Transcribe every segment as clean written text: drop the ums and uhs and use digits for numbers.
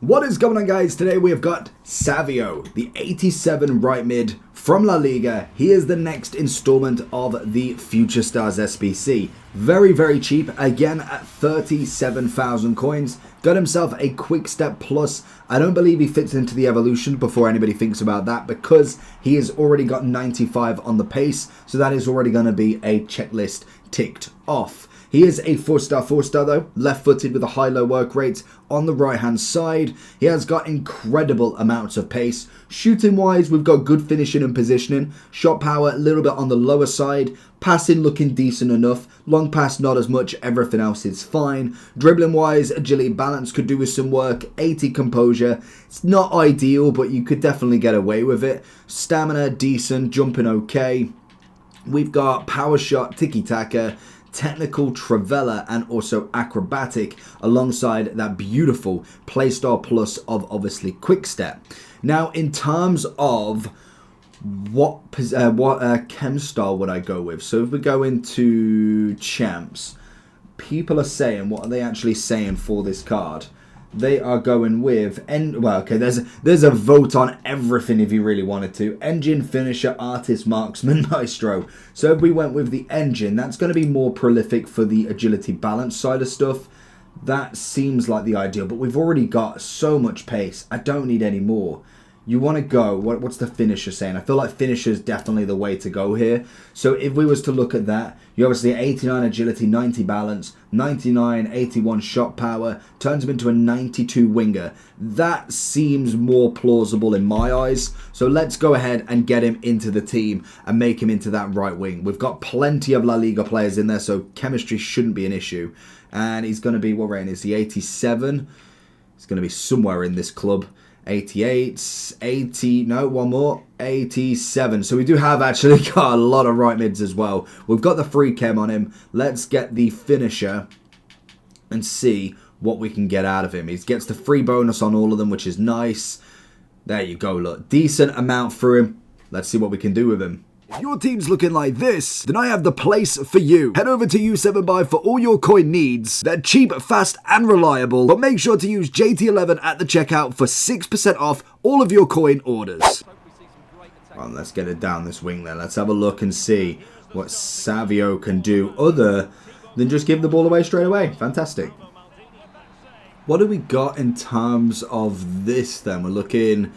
What is going on, guys? Today we have got Savio, the 87 right mid from La Liga. He is the next installment of the Future Stars SBC. Very, very cheap. Again, at 37,000 coins. Got himself a quick step plus. I don't believe he fits into the evolution before anybody thinks about that, because he has already got 95 on the pace. So that is already going to be a checklist ticked off. He is a 4-star though, left-footed with a high-low work rate on the right-hand side. He has got incredible amounts of pace. Shooting-wise, we've got good finishing and positioning. Shot power, a little bit on the lower side. Passing looking decent enough. Long pass, not as much. Everything else is fine. Dribbling-wise, agility, balance could do with some work. 80 composure. It's not ideal, but you could definitely get away with it. Stamina, decent. Jumping, okay. We've got power shot, tiki-taka, technical, trivela, and also acrobatic, alongside that beautiful playstyle plus of obviously quick step. Now, in terms of what chem style would I go with? So if we go into champs, people are saying, what are they actually saying for this card? They are going with, there's a vote on everything if you really wanted to. Engine, finisher, artist, marksman, maestro. So if we went with the engine, that's going to be more prolific for the agility balance side of stuff. That seems like the ideal, but we've already got so much pace. I don't need any more. You want to go, what's the finisher saying? I feel like finisher is definitely the way to go here. So if we was to look at that, you obviously 89 agility, 90 balance, 99, 81 shot power, turns him into a 92 winger. That seems more plausible in my eyes. So let's go ahead and get him into the team and make him into that right wing. We've got plenty of La Liga players in there, so chemistry shouldn't be an issue. And he's going to be, what rank is he, 87? He's going to be somewhere in this club. 88, 80, no, one more, 87. So we do have actually got a lot of right mids as well. We've got the free chem on him. Let's get the finisher and see what we can get out of him. He gets the free bonus on all of them, which is nice. There you go, look. Decent amount through him. Let's see what we can do with him. If your team's looking like this, then I have the place for you. Head over to U7Buy for all your coin needs. They're cheap, fast, and reliable, but make sure to use JT11 at the checkout for 6% off all of your coin orders. Well, let's get it down this wing then. Let's have a look and see what Savio can do other than just give the ball away straight away. Fantastic. What do we got in terms of this then? We're looking...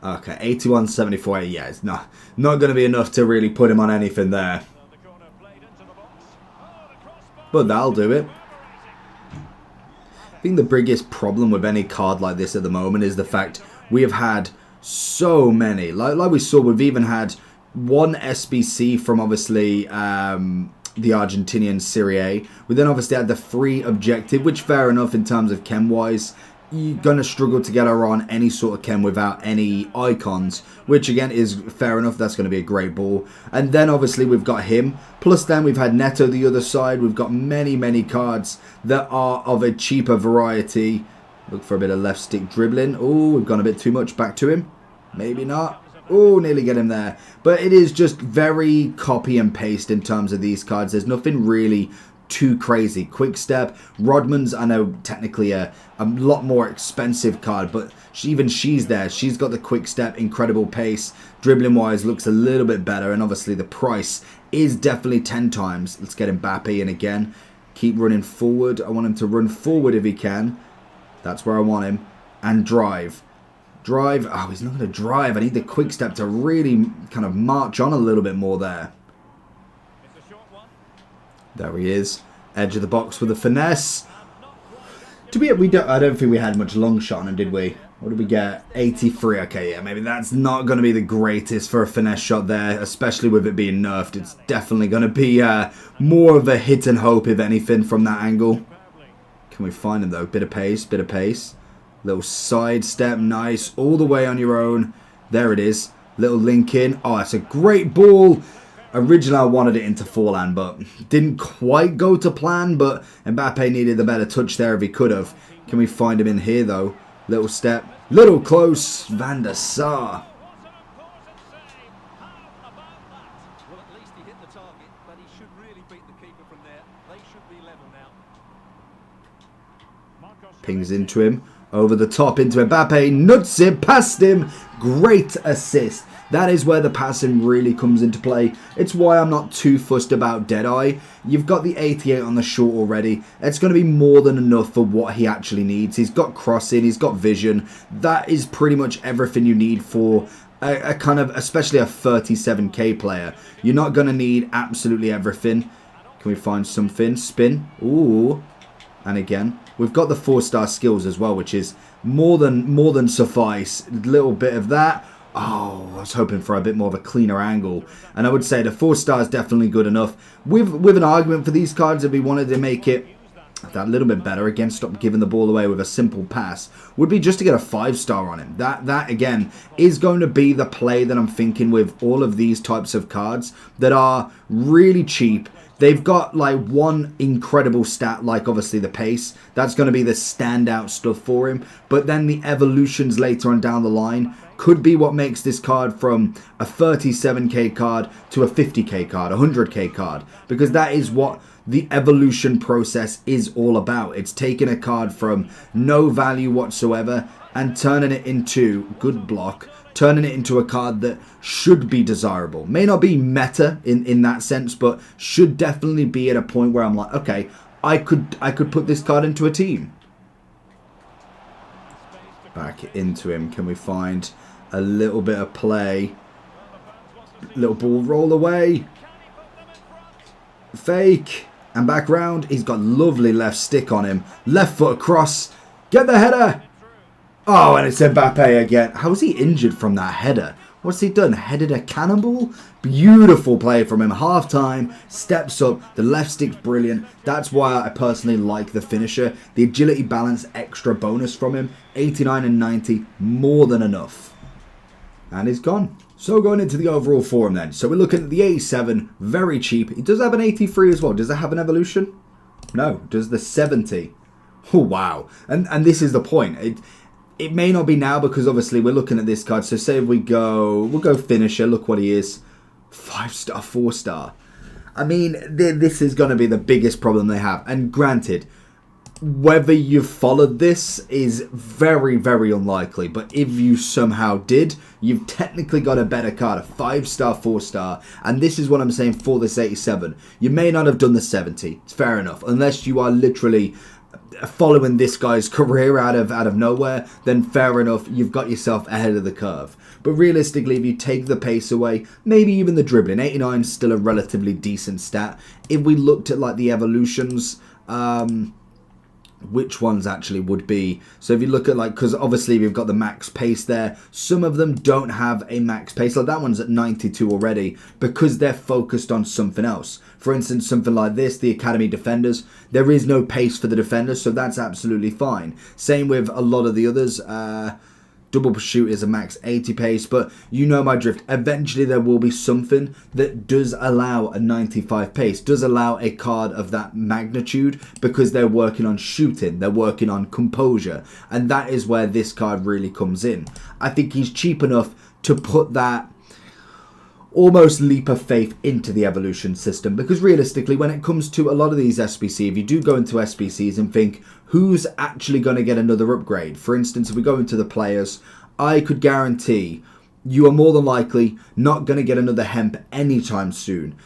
Okay, 81, 74, yeah, it's not going to be enough to really put him on anything there. But that'll do it. I think the biggest problem with any card like this at the moment is the fact we have had so many. Like we saw, we've even had one SBC from obviously the Argentinian Serie A. We then obviously had the free objective, which fair enough in terms of chem-wise. You're going to struggle to get her on any sort of chem without any icons, which again is fair enough. That's going to be a great ball. And then obviously we've got him. Plus then we've had Neto the other side. We've got many, many cards that are of a cheaper variety. Look for a bit of left stick dribbling. Oh, we've gone a bit too much. Back to him. Maybe not. Oh, nearly get him there. But it is just very copy and paste in terms of these cards. There's nothing really too crazy. Quick step. Rodman's, I know, technically a lot more expensive card, but even she's there. She's got the quick step, incredible pace. Dribbling wise looks a little bit better, and obviously the price is definitely 10 times. Let's get Mbappe in again. Keep running forward. I want him to run forward if he can. That's where I want him. And drive. Drive. Oh, he's not going to drive. I need the quick step to really kind of march on a little bit more there. There he is. Edge of the box with a finesse. I don't think we had much long shot on him, did we? What did we get? 83. Okay, yeah, maybe that's not going to be the greatest for a finesse shot there, especially with it being nerfed. It's definitely going to be more of a hit and hope, if anything, from that angle. Can we find him, though? Bit of pace, bit of pace. Little side step, nice. All the way on your own. There it is. Little link in. Oh, that's a great ball. Originally, I wanted it into forehand, but didn't quite go to plan. But Mbappe needed the better touch there if he could have. Can we find him in here, though? Little step. Little close. Van der Sar. Pings into him. Over the top into Mbappe, nuts it past him. Great assist. That is where the passing really comes into play. It's why I'm not too fussed about Deadeye. You've got the 88 on the short already. It's going to be more than enough for what he actually needs. He's got crossing, he's got vision. That is pretty much everything you need for a kind of, especially a 37k player. You're not going to need absolutely everything. Can we find something? Spin. Ooh. And again, we've got the 4-star skills as well, which is more than suffice. A little bit of that. Oh, I was hoping for a bit more of a cleaner angle. And I would say the 4-star is definitely good enough. With an argument for these cards, if we wanted to make it that little bit better, again, stop giving the ball away with a simple pass, would be just to get a 5-star on him. That again, is going to be the play that I'm thinking with all of these types of cards that are really cheap. They've got like one incredible stat, like obviously the pace. That's going to be the standout stuff for him. But then the evolutions later on down the line could be what makes this card from a 37k card to a 50k card, a 100k card. Because that is what the evolution process is all about. It's taking a card from no value whatsoever and turning it into good block, turning it into a card that should be desirable. May not be meta in that sense, but should definitely be at a point where I'm like, okay, I could put this card into a team. Back into him. Can we find a little bit of play? Little ball roll away. Fake. And back round. He's got lovely left stick on him. Left foot across. Get the header. Oh, and it's Mbappe again. How was he injured from that header? What's he done? Headed a cannonball? Beautiful play from him. Half time. Steps up. The left stick's brilliant. That's why I personally like the finisher. The agility balance extra bonus from him. 89 and 90. More than enough. And he's gone. So going into the overall for him then. So we're looking at the 87. Very cheap. It does have an 83 as well. Does it have an evolution? No. Does the 70? Oh, wow. And this is the point. It may not be now because obviously we're looking at this card. So say if we'll go finisher. Look what he is. 5-star, 4-star. I mean, this is going to be the biggest problem they have. And granted, whether you've followed this is very, very unlikely. But if you somehow did, you've technically got a better card. A 5-star, 4-star. And this is what I'm saying for this 87. You may not have done the 70. It's fair enough. Unless you are literally following this guy's career out of nowhere, then fair enough, you've got yourself ahead of the curve. But realistically, if you take the pace away, maybe even the dribbling, 89 is still a relatively decent stat. If we looked at like the evolutions, which ones actually would be, so if you look at like, because obviously we've got the max pace there, some of them don't have a max pace, like that one's at 92 already, because they're focused on something else. For instance, something like this, the Academy Defenders, there is no pace for the defenders, so that's absolutely fine. Same with a lot of the others. Double Pursuit is a max 80 pace, but you know my drift. Eventually there will be something that does allow a 95 pace, does allow a card of that magnitude, because they're working on shooting, they're working on composure, and that is where this card really comes in. I think he's cheap enough to put that almost leap of faith into the evolution system, because realistically when it comes to a lot of these SBC, if you do go into SBCs and think who's actually going to get another upgrade, for instance, if we go into the players, I could guarantee you are more than likely not going to get another Hemp anytime soon.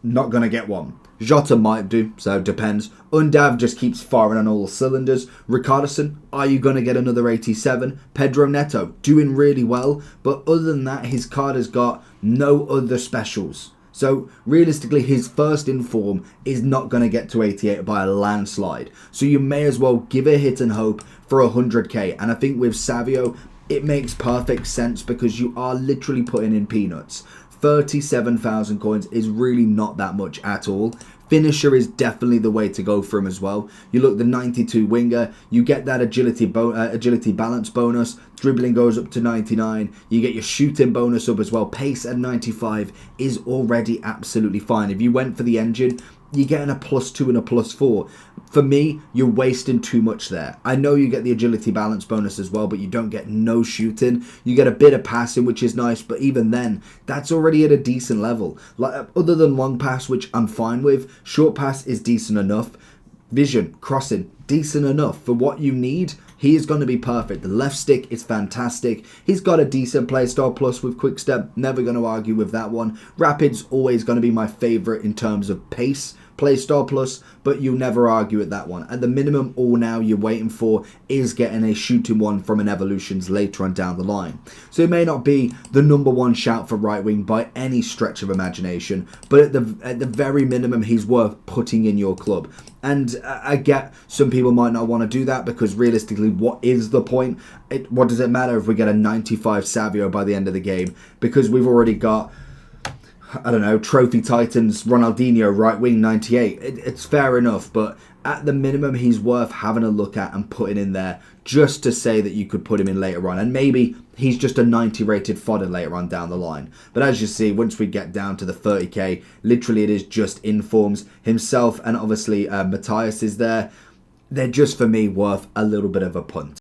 Not going to get one. Jota might do, so it depends. Undav just keeps firing on all cylinders. Ricardson, are you going to get another 87? Pedro Neto, doing really well, but other than that, his card has got no other specials. So realistically, his first in form is not going to get to 88 by a landslide. So you may as well give a hit and hope for 100k. And I think with Savio, it makes perfect sense because you are literally putting in peanuts. 37,000 coins is really not that much at all. Finisher is definitely the way to go for him as well. You look the 92 winger, you get that agility balance bonus. Dribbling goes up to 99. You get your shooting bonus up as well. Pace at 95 is already absolutely fine. If you went for the engine, you're getting a +2 and a +4. For me, you're wasting too much there. I know you get the agility balance bonus as well, but you don't get no shooting. You get a bit of passing, which is nice, but even then, that's already at a decent level. Like other than long pass, which I'm fine with, short pass is decent enough. Vision, crossing, decent enough. For what you need, he is going to be perfect. The left stick is fantastic. He's got a decent playstyle plus with quickstep. Never going to argue with that one. Rapid's always going to be my favorite in terms of pace playstyle plus, but you never argue at that one. At the minimum, all now you're waiting for is getting a shooting one from an Evolutions later on down the line. So it may not be the number one shout for right wing by any stretch of imagination, but at the very minimum, he's worth putting in your club. And I get some people might not want to do that because realistically, what is the point? What does it matter if we get a 95 Savio by the end of the game? Because we've already got, I don't know, Trophy Titans, Ronaldinho, right wing 98. It's fair enough, but at the minimum, he's worth having a look at and putting in there just to say that you could put him in later on. And maybe he's just a 90 rated fodder later on down the line. But as you see, once we get down to the 30k, literally it is just informs himself, and obviously Matthias is there. They're just, for me, worth a little bit of a punt.